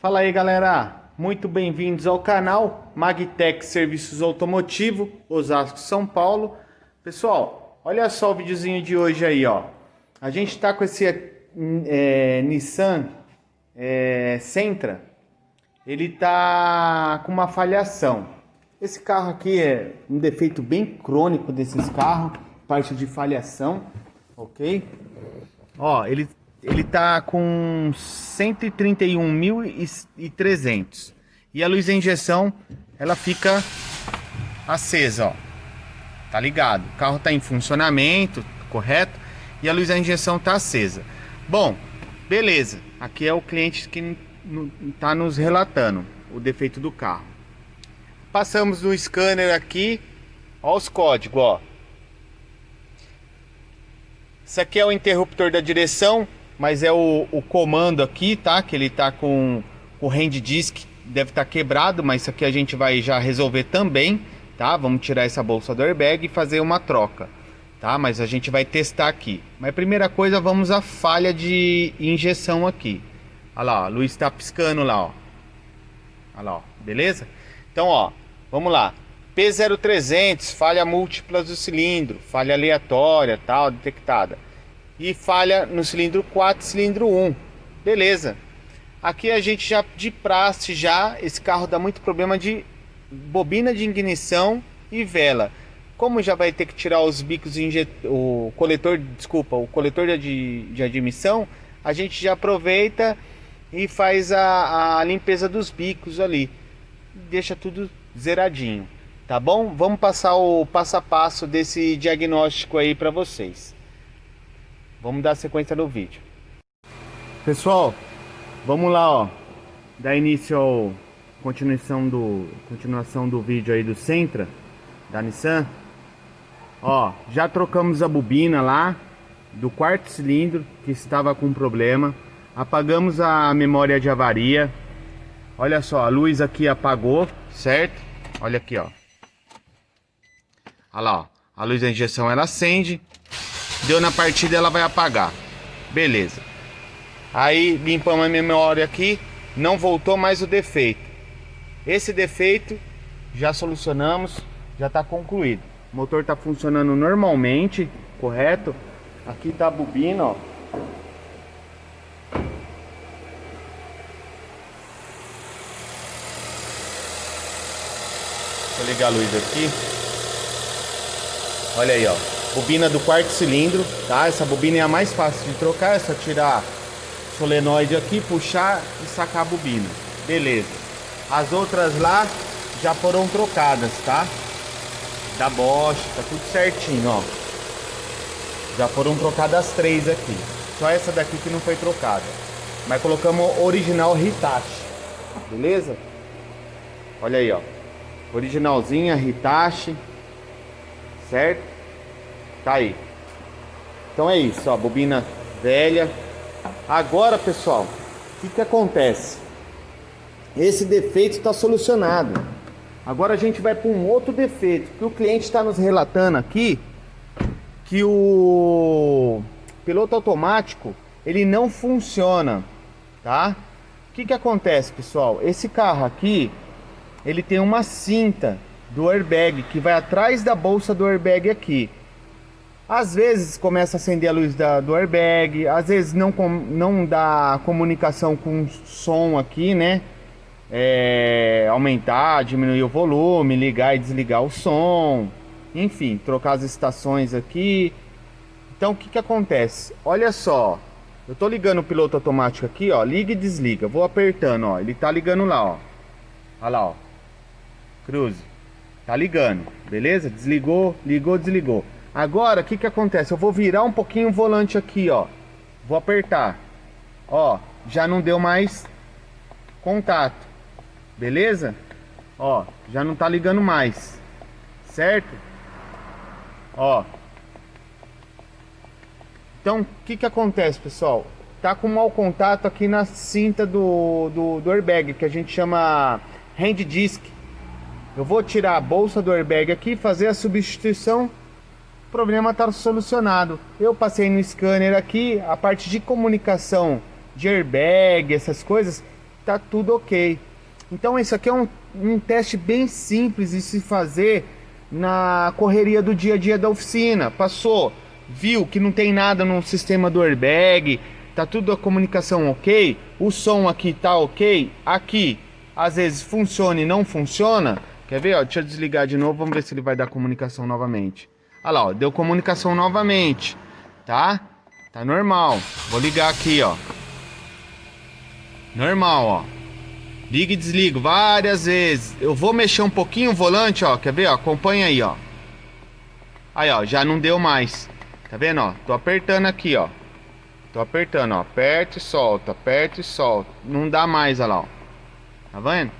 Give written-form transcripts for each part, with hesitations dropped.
Fala aí, galera, muito bem-vindos ao canal Magtech Serviços Automotivo, Osasco, São Paulo. Pessoal, olha só o videozinho de hoje aí, ó. A gente tá com esse Nissan Sentra. Ele tá com uma falhação. Esse carro aqui é um defeito bem crônico desses carros, parte de falhação, ok? Ó, ele tá com 131.300 e a luz de injeção ela fica acesa, ó. Tá ligado? O carro tá em funcionamento, correto? E a luz da injeção tá acesa. Bom, beleza. Aqui é o cliente que tá nos relatando o defeito do carro. Passamos no scanner aqui, ó os códigos, ó. Isso aqui é o interruptor da direção, mas é o comando aqui, tá? Que ele tá com o hand disk, deve estar quebrado, mas isso aqui a gente vai já resolver também, tá? Vamos tirar essa bolsa do airbag e fazer uma troca, tá? Mas a gente vai testar aqui. Mas primeira coisa, vamos à falha de injeção aqui. Olha lá, ó, a luz está piscando lá, ó. Olha lá, ó, beleza? Então, ó, vamos lá. P0300, falha múltiplas do cilindro, falha aleatória, tal, detectada. E falha no cilindro 4, cilindro 1. Beleza. Aqui a gente já, de praxe já, esse carro dá muito problema de bobina de ignição e vela. Como já vai ter que tirar os bicos, o coletor de admissão, a gente já aproveita e faz a limpeza dos bicos ali. Deixa tudo zeradinho, tá bom? Vamos passar o passo a passo desse diagnóstico aí para vocês. Vamos dar sequência no vídeo. Pessoal, vamos lá, ó. Dar início à continuação do vídeo aí do Sentra, da Nissan. Ó, já trocamos a bobina lá do quarto cilindro que estava com problema. Apagamos a memória de avaria. Olha só, a luz aqui apagou, certo? Olha aqui, ó. Olha lá, ó. A luz da injeção ela acende. Deu na partida, ela vai apagar. Beleza. Aí limpamos a memória aqui. Não voltou mais o defeito. Esse defeito já solucionamos. Já está concluído. O motor está funcionando normalmente, correto? Aqui está a bobina, ó. Vou ligar a luz aqui. Olha aí, ó. Bobina do quarto cilindro, tá? Essa bobina é a mais fácil de trocar. É só tirar o solenoide aqui, puxar e sacar a bobina. Beleza. As outras lá já foram trocadas, tá? Da Bosch, tá tudo certinho, ó. Já foram trocadas as três aqui. Só essa daqui que não foi trocada. Mas colocamos original Hitachi. Beleza? Olha aí, ó. Originalzinha Hitachi. Certo? Tá aí. Então é isso, ó, bobina velha. Agora, pessoal, o que acontece? Esse defeito está solucionado. Agora a gente vai para um outro defeito que o cliente está nos relatando aqui, que o piloto automático ele não funciona, tá? O que acontece, pessoal? Esse carro aqui ele tem uma cinta do airbag que vai atrás da bolsa do airbag aqui. Às vezes começa a acender a luz do airbag, às vezes não dá comunicação com som aqui, né? Aumentar, diminuir o volume, ligar e desligar o som, enfim, trocar as estações aqui. Então o que acontece? Olha só, eu tô ligando o piloto automático aqui, ó, liga e desliga, vou apertando, ó, ele tá ligando lá, ó. Olha lá, ó, cruze, tá ligando, beleza? Desligou, ligou, desligou. Agora, o que acontece? Eu vou virar um pouquinho o volante aqui, ó. Vou apertar. Ó, já não deu mais contato. Beleza? Ó, já não tá ligando mais. Certo? Ó. Então, o que acontece, pessoal? Tá com mau contato aqui na cinta do airbag, que a gente chama hand disk. Eu vou tirar a bolsa do airbag aqui, fazer a substituição. O problema está solucionado. Eu passei no scanner aqui, a parte de comunicação de airbag, essas coisas, tá tudo ok. Então isso aqui é um teste bem simples de se fazer na correria do dia a dia da oficina. Passou, viu que não tem nada no sistema do airbag, tá tudo a comunicação ok, o som aqui tá ok, aqui às vezes funciona e não funciona. Quer ver, ó? Deixa eu desligar de novo, vamos ver se ele vai dar comunicação novamente. Olha lá, ó, deu comunicação novamente, tá? Tá normal. Vou ligar aqui, ó. Normal, ó. Liga e desligo várias vezes. Eu vou mexer um pouquinho o volante, ó. Quer ver, ó? Acompanha aí, ó. Aí, ó, já não deu mais. Tá vendo, ó? Tô apertando aqui, ó. Tô apertando, ó. Aperta e solta, aperta e solta. Não dá mais, olha lá, ó. Tá vendo?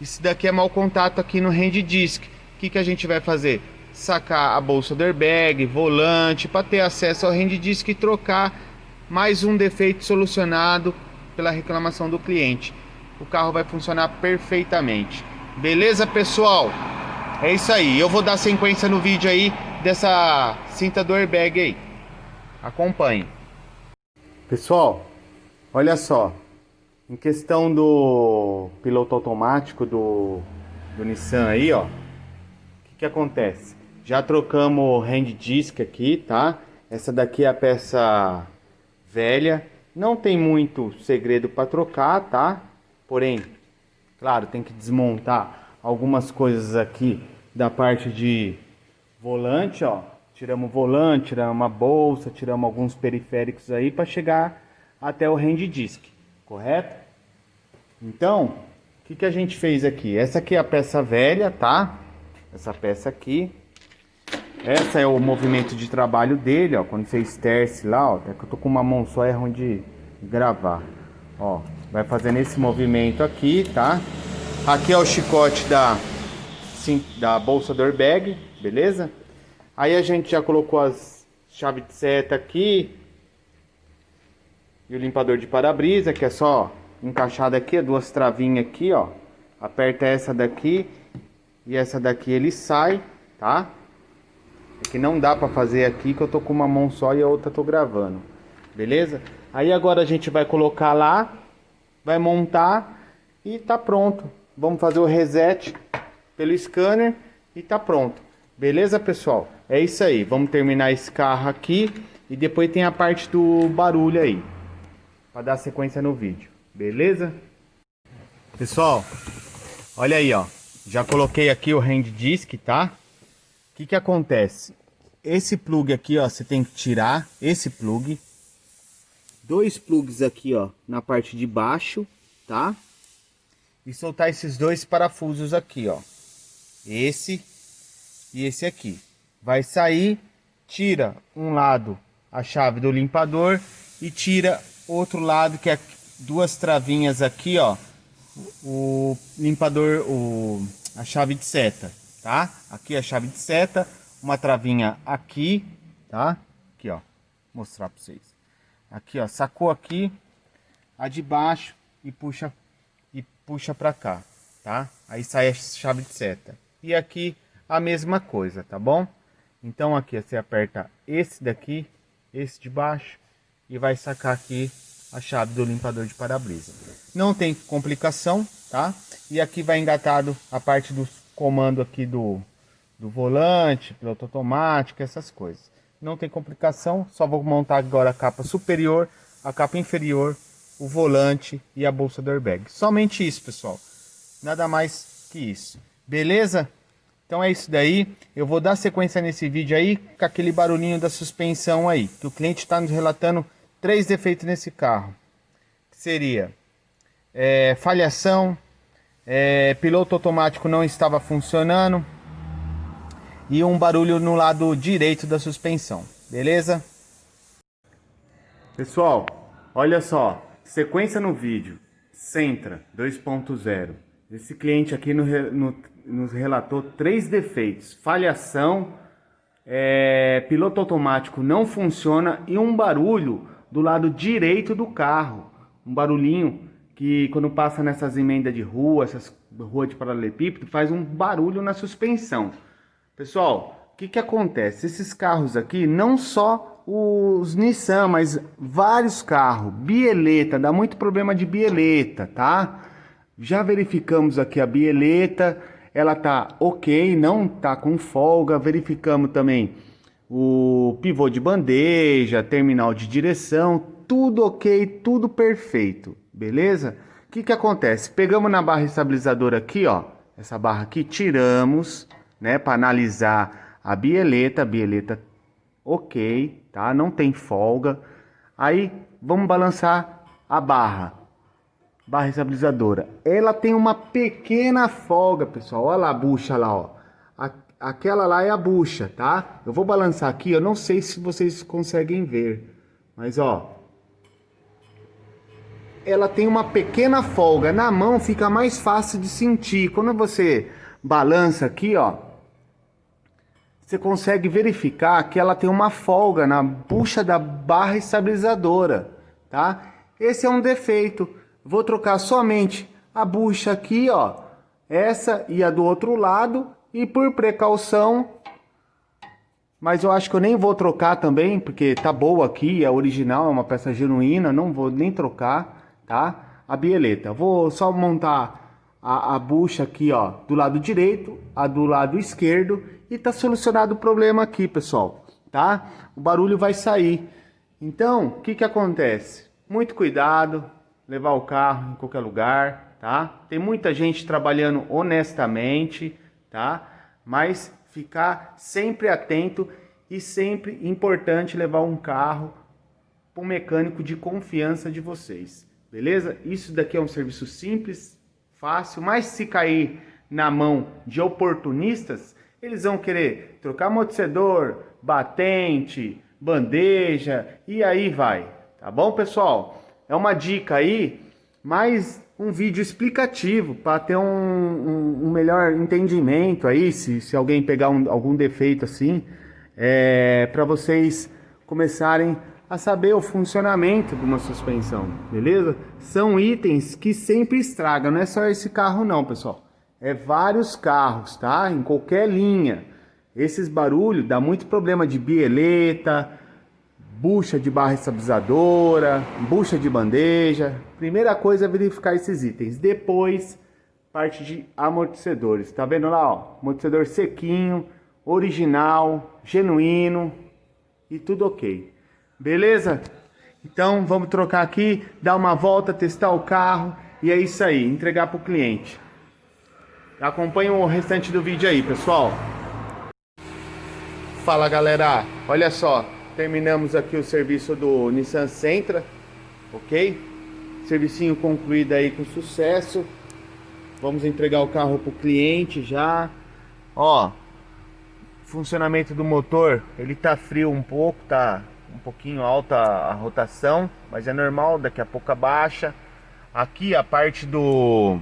Isso daqui é mau contato aqui no hand disc. O que que a gente vai fazer? Sacar a bolsa do airbag, volante, para ter acesso ao hand disc e trocar. Mais um defeito solucionado pela reclamação do cliente. O carro vai funcionar perfeitamente. Beleza, pessoal? É isso aí. Eu vou dar sequência no vídeo aí dessa cinta do airbag aí. Acompanhe. Pessoal, olha só. Em questão do piloto automático do Nissan aí, ó. O que acontece? Já trocamos o hand disc aqui, tá? Essa daqui é a peça velha. Não tem muito segredo para trocar, tá? Porém, claro, tem que desmontar algumas coisas aqui da parte de volante, ó. Tiramos o volante, tiramos uma bolsa, tiramos alguns periféricos aí para chegar até o hand disc, correto? Então, o que a gente fez aqui? Essa aqui é a peça velha, tá? Essa peça aqui. Essa é o movimento de trabalho dele, ó. Quando você esterce lá, ó. É que eu tô com uma mão só, é ruim de gravar. Ó, vai fazendo esse movimento aqui, tá? Aqui é o chicote da bolsa do airbag, beleza? Aí a gente já colocou as chaves de seta aqui. E o limpador de para-brisa, que é só encaixado aqui, duas travinhas aqui, ó. Aperta essa daqui e essa daqui ele sai, tá? É que não dá pra fazer aqui, que eu tô com uma mão só e a outra tô gravando. Beleza? Aí agora a gente vai colocar lá, vai montar e tá pronto. Vamos fazer o reset pelo scanner e tá pronto. Beleza, pessoal? É isso aí. Vamos terminar esse carro aqui e depois tem a parte do barulho aí, para dar sequência no vídeo. Beleza? Pessoal, olha aí, ó. Já coloquei aqui o hand disc, tá? O que acontece? Esse plug aqui, ó, você tem que tirar esse plug. Dois plugs aqui, ó, na parte de baixo, tá? E soltar esses dois parafusos aqui, ó. Esse e esse aqui. Vai sair, tira um lado a chave do limpador e tira outro lado, que é duas travinhas aqui, ó. O limpador, a chave de seta, tá? Aqui a chave de seta, uma travinha aqui, tá? Aqui, ó, vou mostrar para vocês. Aqui, ó, sacou aqui a de baixo e puxa para cá, tá? Aí sai a chave de seta. E aqui a mesma coisa, tá bom? Então aqui você aperta esse daqui, esse de baixo e vai sacar aqui a chave do limpador de para-brisa. Não tem complicação, tá? E aqui vai engatado a parte do comando aqui do volante, piloto automático, essas coisas. Não tem complicação, só vou montar agora a capa superior, a capa inferior, o volante e a bolsa do airbag. Somente isso, pessoal. Nada mais que isso. Beleza? Então é isso daí. Eu vou dar sequência nesse vídeo aí com aquele barulhinho da suspensão aí, que o cliente está nos relatando 3 defeitos nesse carro. Que seria falhação, piloto automático não estava funcionando e um barulho no lado direito da suspensão. Beleza? Pessoal, olha só, sequência no vídeo. Sentra 2.0. Esse cliente aqui nos relatou 3 defeitos: falhação, piloto automático não funciona e um barulho do lado direito do carro. Um barulhinho que quando passa nessas emendas de rua, essas ruas de paralelepípedo, faz um barulho na suspensão. Pessoal, o que acontece? Esses carros aqui, não só os Nissan, mas vários carros, bieleta, dá muito problema de bieleta, tá? Já verificamos aqui a bieleta, ela tá ok, não tá com folga. Verificamos também o pivô de bandeja, terminal de direção, tudo ok, tudo perfeito, beleza? O que que acontece? Pegamos na barra estabilizadora aqui, ó, essa barra aqui, tiramos, né, para analisar a bieleta ok, tá? Não tem folga. Aí vamos balançar a barra estabilizadora. Ela tem uma pequena folga, pessoal. Olha lá a bucha lá, ó. Aquela lá é a bucha, tá? Eu vou balançar aqui, eu não sei se vocês conseguem ver, mas ó, ela tem uma pequena folga. Na mão fica mais fácil de sentir. Quando você balança aqui, ó, você consegue verificar que ela tem uma folga na bucha da barra estabilizadora, tá? Esse é um defeito. Vou trocar somente a bucha aqui, ó, essa e a do outro lado, e por precaução, mas eu acho que eu nem vou trocar também, porque tá boa aqui, é original, é uma peça genuína, não vou nem trocar, tá? A bieleta. Vou só montar a bucha aqui, ó, do lado direito, a do lado esquerdo, e tá solucionado o problema aqui, pessoal, tá? O barulho vai sair. Então, o que que acontece? Muito cuidado, levar o carro em qualquer lugar, tá? Tem muita gente trabalhando honestamente, tá? Mas ficar sempre atento e sempre importante levar um carro para um mecânico de confiança de vocês, beleza? Isso daqui é um serviço simples, fácil, mas se cair na mão de oportunistas, eles vão querer trocar amortecedor, batente, bandeja e aí vai, tá bom, pessoal? É uma dica aí, mais um vídeo explicativo para ter um melhor entendimento aí, se alguém pegar algum defeito assim, para vocês começarem a saber o funcionamento de uma suspensão, beleza? São itens que sempre estragam, não é só esse carro não, pessoal. É vários carros, tá? Em qualquer linha. Esses barulhos dá muito problema de bieleta, bucha de barra estabilizadora, bucha de bandeja. Primeira coisa é verificar esses itens. Depois, parte de amortecedores. Tá vendo lá, ó? Amortecedor sequinho, original, genuíno e tudo ok. Beleza? Então vamos trocar aqui, dar uma volta, testar o carro e é isso aí, entregar para o cliente. Acompanhe o restante do vídeo aí, pessoal. Fala, galera. Olha só, terminamos aqui o serviço do Nissan Sentra, ok? Servicinho concluído aí com sucesso. Vamos entregar o carro para o cliente já. Ó, funcionamento do motor, ele tá frio um pouco, tá um pouquinho alta a rotação, mas é normal, daqui a pouco abaixa. Aqui a parte do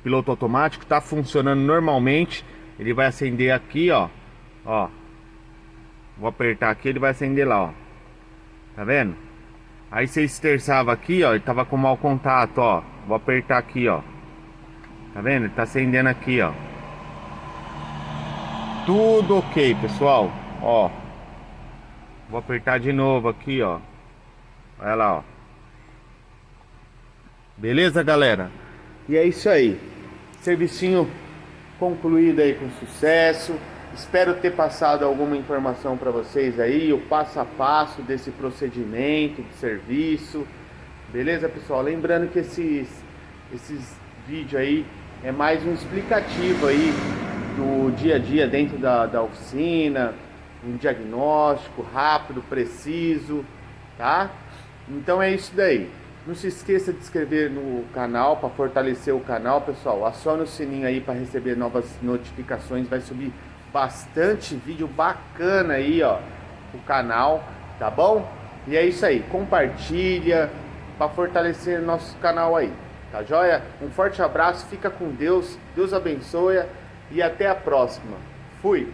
piloto automático tá funcionando normalmente. Ele vai acender aqui, ó. Ó, vou apertar aqui, ele vai acender lá, ó. Tá vendo? Aí você esterçava aqui, ó, ele tava com mau contato, ó. Vou apertar aqui, ó. Tá vendo? Ele tá acendendo aqui, ó. Tudo ok, pessoal. Ó, vou apertar de novo aqui, ó. Olha lá, ó. Beleza, galera? E é isso aí. Servicinho concluído aí com sucesso. Espero ter passado alguma informação para vocês aí, o passo a passo desse procedimento de serviço. Beleza, pessoal? Lembrando que esses vídeos aí é mais um explicativo aí do dia a dia dentro da oficina, um diagnóstico rápido, preciso, tá? Então é isso daí. Não se esqueça de se inscrever no canal para fortalecer o canal, pessoal. Acione o sininho aí para receber novas notificações. Vai subir bastante vídeo bacana aí, ó, o canal, tá bom? E é isso aí. Compartilha para fortalecer nosso canal aí, tá joia? Um forte abraço, fica com Deus. Deus abençoe e até a próxima. Fui!